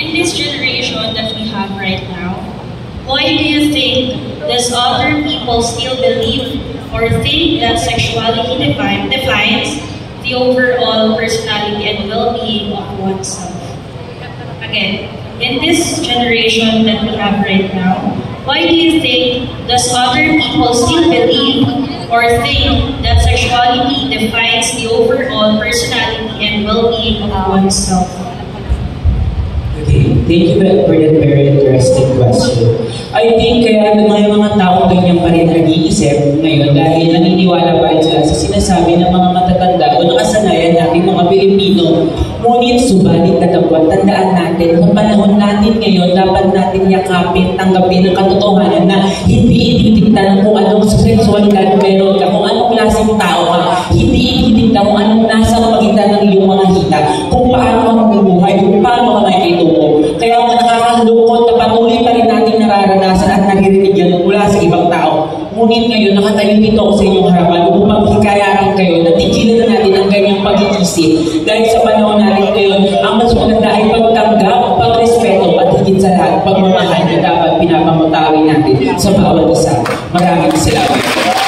in this generation that we have right now, why do you think does other people still believe or think that sexuality defines the overall personality and well-being of oneself? Again, in this generation that we have right now, why do you think does other people still believe or think that sexuality defines the overall personality and well-being of oneself? Okay, thank you for that very interesting question. I think kaya may mga tao ganyan pa rin nag-iisip ngayon dahil naniniwala pa sila sa sinasabi ng mga matatanda o nakasanayan natin mga Pilipino. Ngunit subalit katapos, tandaan natin, sa panahon natin ngayon, dapat natin yakapin, tanggapin ang katotohanan na hindi ititignan kung anong seksualidad meron ka, kung anong klaseng tao ka, hindi ititignan kung anong nasa pagitan ng iyong mga hita, kung paano ka mabubuhay, kung paano ka makikitungo. Kaya nakakalungkot na patuloy pa rin natin nararanasan at naririnig yan mula sa ibang tao. Ngunit ngayon, nakatayo dito ako sa inyong harapan upang hikayatin kayo na tigilan na natin ang ganyang pag-iisip. Dahil sa panahon natin ngayon, ang mas maganda ay pagtanggap, pagrespeto, at higit sa lahat, pagmamahal na dapat pinapamutawi natin sa bawat isa. Maraming salamat.